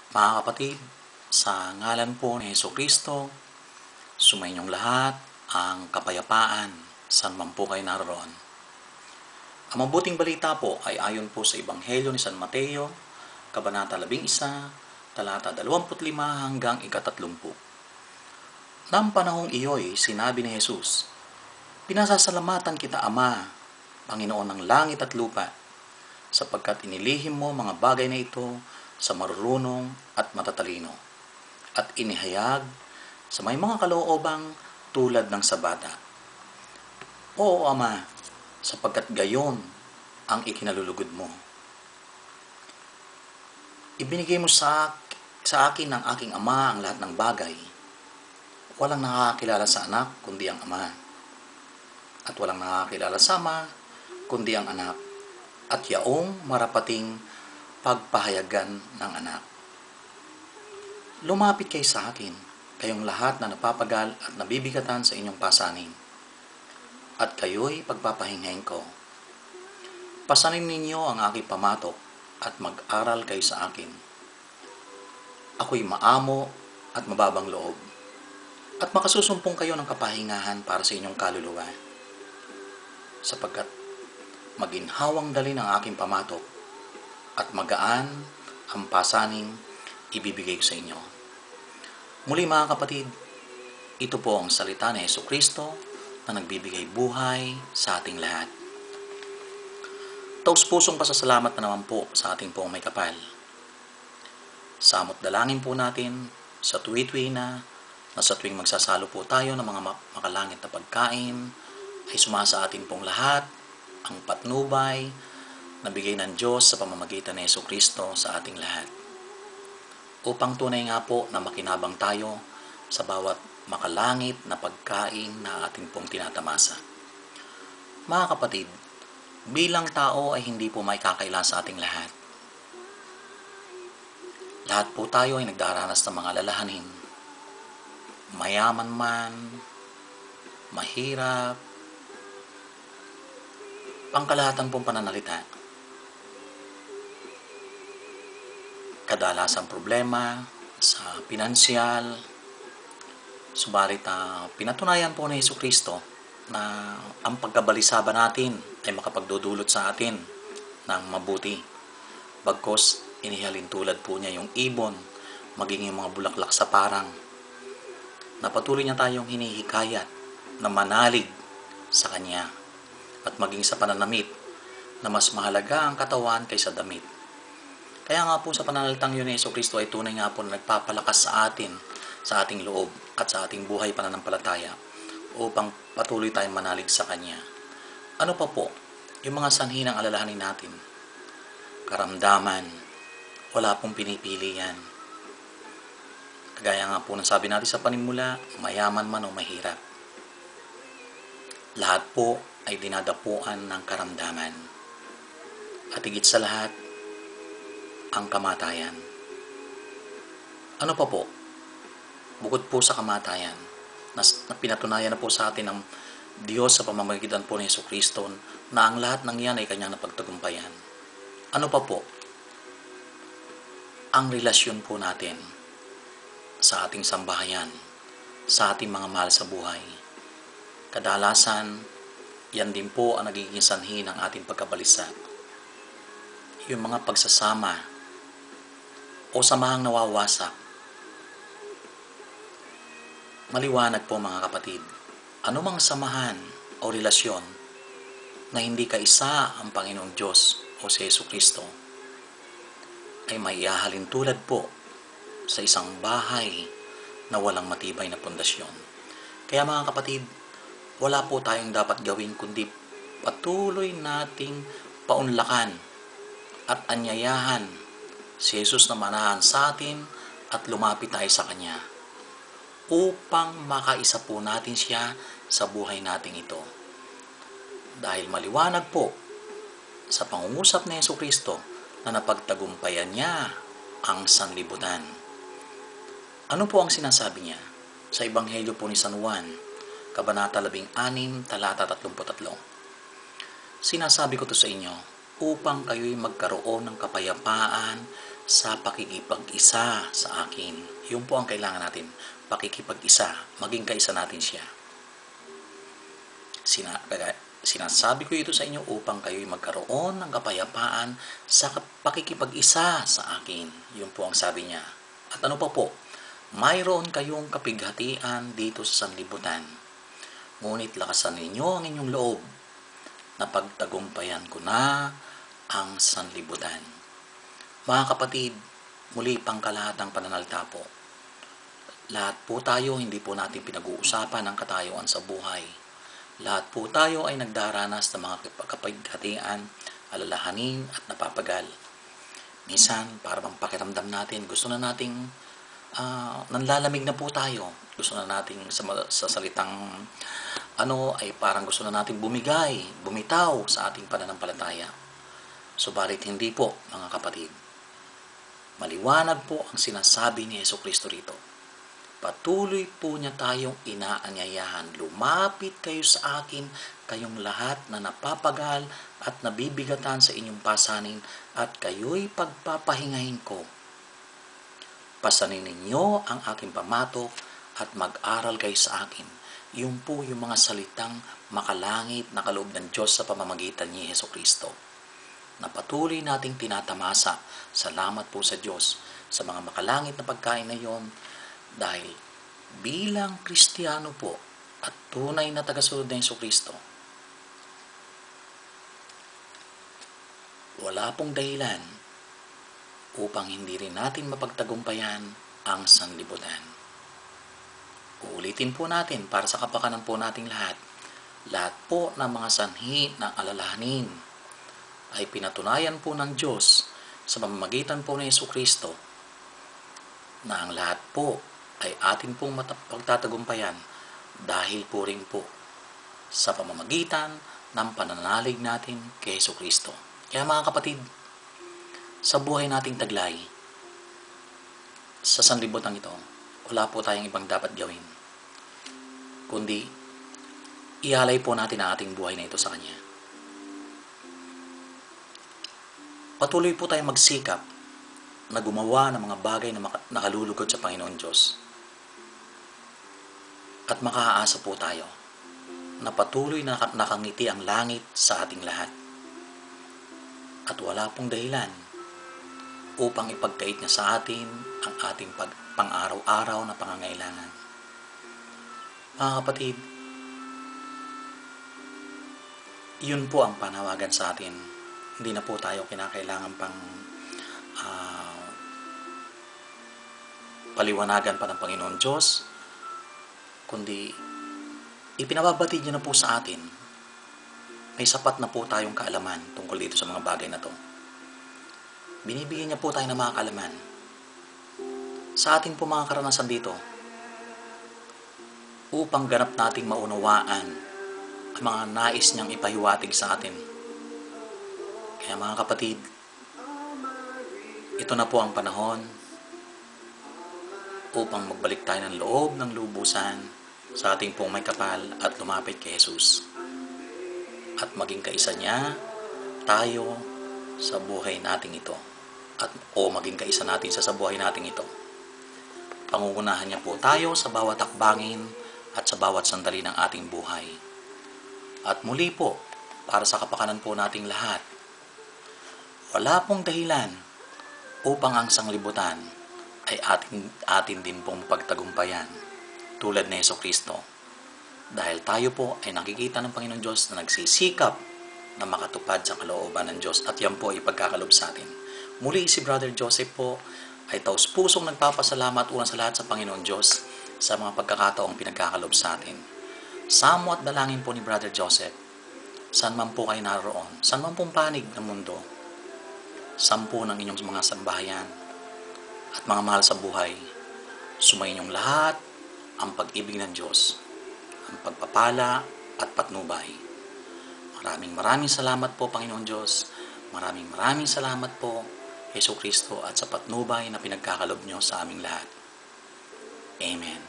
Mga kapatid, sa ngalan po ni Jesucristo, sumainyong lahat ang kapayapaan saan man po kayo naroon. Ang mabuting balita po ay ayon po sa Ebanghelyo ni San Mateo, Kabanata 11, talata 25 hanggang 30. Nang panahong iyo'y sinabi ni Jesus, "Pinasasalamatan kita, Ama, Panginoon ng langit at lupa, sapagkat inilihim mo mga bagay na ito sa marurunong at matatalino, at inihayag sa may mga kaloobang tulad ng sa bata. Oo, Ama, sapagkat gayon ang ikinalulugod mo. Ibinigay mo sa akin ng aking Ama ang lahat ng bagay. Walang nakakakilala sa anak kundi ang Ama, at walang nakakakilala sa Ama kundi ang anak, at yaong marapating pagpahayagan ng anak. Lumapit kayo sa akin, kayong lahat na napapagal at nabibigatan sa inyong pasanin, at kayo'y pagpapahinghain ko. Pasanin ninyo ang aking pamatok at mag-aral kayo sa akin. Ako'y maamo at mababang loob, at makasusumpong kayo ng kapahingahan para sa inyong kaluluwa, sapagkat maginhawang dali ng aking pamatok at magaan ang pasaning ibibigay ko sa inyo." Muli mga kapatid, ito po ang salita ni Jesucristo na nagbibigay buhay sa ating lahat. Taus-pusong pasasalamat na naman po sa ating pong may kapal. Samot dalangin po natin sa tuwi-tuwi na sa tuwing magsasalo po tayo ng mga makalangit na pagkain, ay sumasa atin pong lahat ang patnubay na bigay ng Diyos sa pamamagitan ni Jesucristo sa ating lahat, upang tunay nga po na makinabang tayo sa bawat makalangit na pagkain na ating pong tinatamasa. Mga kapatid, bilang tao ay hindi po may kakaila sa ating lahat. Lahat po tayo ay nagdaranas ng mga alalahanin. Mayaman man, mahirap, pangkalahatan pong pananalita. Kadalasang problema sa pinansyal, subalit pinatunayan po ni Jesucristo na ang pagkabalisa natin ay makapagdudulot sa atin ng mabuti. Bagkos inihalin tulad po niya yung ibon, maging yung mga bulaklak sa parang, na patuloy niya tayong hinihikayat na manalig sa Kanya at maging sa pananamit na mas mahalaga ang katawan kaysa damit. Kaya nga po sa pananalitang yun ni Jesucristo ay tunay nga po na nagpapalakas sa atin, sa ating loob at sa ating buhay pananampalataya upang patuloy tayong manalig sa Kanya. Ano pa po? Yung mga sanhi ng alalahanin natin. Karamdaman, wala pong pinipili yan. Kagaya nga po ng sabi natin sa panimula, mayaman man o mahirap, lahat po ay dinadapuan ng karamdaman. At higit sa lahat, ang kamatayan. Ano pa po? Bukod po sa kamatayan, na pinatunayan na po sa atin ng Diyos sa pamamagitan po ni Jesucristo na ang lahat ng yan ay Kanyang napagtagumpayan. Ano pa po? Ang relasyon po natin sa ating sambahayan, sa ating mga mahal sa buhay. Kadalasan, yan din po ang nagiging sanhi ng ating pagkabalisa. Yung mga pagsasama o samahang nawawasak. Maliwanag po mga kapatid, anumang samahan o relasyon na hindi kaisa ang Panginoong Diyos o si Jesucristo ay maihahalin tulad po sa isang bahay na walang matibay na pundasyon. Kaya mga kapatid, wala po tayong dapat gawin kundi patuloy nating paunlakan at anyayahan si Jesus na manahan sa atin at lumapit tayo sa Kanya upang makaisa po natin siya sa buhay nating ito. Dahil maliwanag po sa pangungusap ni Jesucristo na napagtagumpayan niya ang sanlibutan. Ano po ang sinasabi niya? Sa Ebanghelyo po ni San Juan, Kabanata 16, talata 33. Sinasabi ko to sa inyo upang kayo'y magkaroon ng kapayapaan sa pakikipag-isa sa akin. Yun po ang kailangan natin, pakikipag-isa, maging kaisa natin siya. Sinasabi ko ito sa inyo upang kayo'y magkaroon ng kapayapaan sa pakikipag-isa sa akin. Yun po ang sabi niya. At ano pa po? Mayroon kayong kapighatian dito sa sanlibutan. Ngunit lakasan ninyo ang inyong loob na pagtagumpayan ko na ang sanlibutan. Mga kapatid, muli pangkalahatang pananalita po. Lahat po tayo, hindi po natin pinag-uusapan ang katayuan sa buhay. Lahat po tayo ay nagdaranas ng mga kapighatian, alalahanin at napapagal. Minsan, para bang pakiramdam natin, gusto na nating nanlalamig na po tayo. Gusto na nating sa salitang ay parang gusto na nating bumitaw sa ating pananampalataya. Subalit hindi po, mga kapatid. Maliwanag po ang sinasabi ni Jesucristo rito. Patuloy po niya tayong inaanyayahan. Lumapit kayo sa akin, kayong lahat na napapagal at nabibigatan sa inyong pasanin, at kayo'y pagpapahingahin ko. Pasanin ninyo ang aking pamatok at mag-aral kayo sa akin. Yun po yung mga salitang makalangit na kaloob ng Diyos sa pamamagitan ni Jesucristo, na patuloy nating tinatamasa. Salamat po sa Diyos sa mga makalangit na pagkain na yon, dahil bilang Kristiyano po at tunay na tagasunod ng Jesucristo, wala pong dahilan upang hindi rin natin mapagtagumpayan ang sanlibutan. Uulitin po natin para sa kapakanan po nating lahat. Lahat po ng mga sanhi ng alalahanin ay pinatunayan po ng Diyos sa pamamagitan po ng Jesucristo, na ang lahat po ay atin pong pagtatagumpayan dahil po rin po sa pamamagitan ng pananalig natin kay Jesucristo. Kaya mga kapatid, sa buhay nating taglay, sa sanlibutan ito, wala po tayong ibang dapat gawin, kundi ialay po natin ang ating buhay na ito sa Kanya. Patuloy po tayong magsikap na gumawa ng mga bagay na nakalulugod sa Panginoon Diyos. At makaaasa po tayo na patuloy na nakangiti ang langit sa ating lahat. At wala pong dahilan upang ipagkait niya sa atin ang ating pang-araw-araw na pangangailangan. Mga kapatid, yun po ang panawagan sa atin. Hindi na po tayo kinakailangan pang paliwanagan pa ng Panginoon Diyos, kundi ipinababatid niya na po sa atin. May sapat na po tayong kaalaman tungkol dito sa mga bagay na to. Binibigyan niya po tayo ng mga kaalaman sa ating po mga karanasan dito upang ganap nating maunawaan ang mga nais niyang ipahiwatig sa atin. Kaya mga kapatid, ito na po ang panahon upang magbalik tayo ng loob ng lubusan sa ating pong may kapal at lumapit kay Jesus. At maging kaisa niya tayo sa buhay nating ito. O maging kaisa natin sa buhay nating ito. Pangungunahan niya po tayo sa bawat hakbangin at sa bawat sandali ng ating buhay. At muli po, para sa kapakanan po nating lahat, wala pong dahilan upang ang sanglibutan ay atin din pong pagtagumpayan tulad ni Jesucristo. Dahil tayo po ay nakikita ng Panginoon Diyos na nagsisikap na makatupad sa kalooban ng Diyos, at yan po ay pagkakalob sa atin. Muli si Brother Joseph po ay taus-pusong nagpapasalamat una sa lahat sa Panginoon Diyos sa mga pagkakataong pinagkakalob sa atin. Samo at dalangin po ni Brother Joseph, saan man po kayo naroon, saan man pong panig ng mundo, sampu ng inyong mga sambahayan at mga mahal sa buhay, sumayin inyong lahat ang pag-ibig ng Diyos, ang pagpapala at patnubay. Maraming salamat po, Panginoon Diyos. Maraming salamat po, Jesucristo, at sa patnubay na pinagkakalob nyo sa aming lahat. Amen.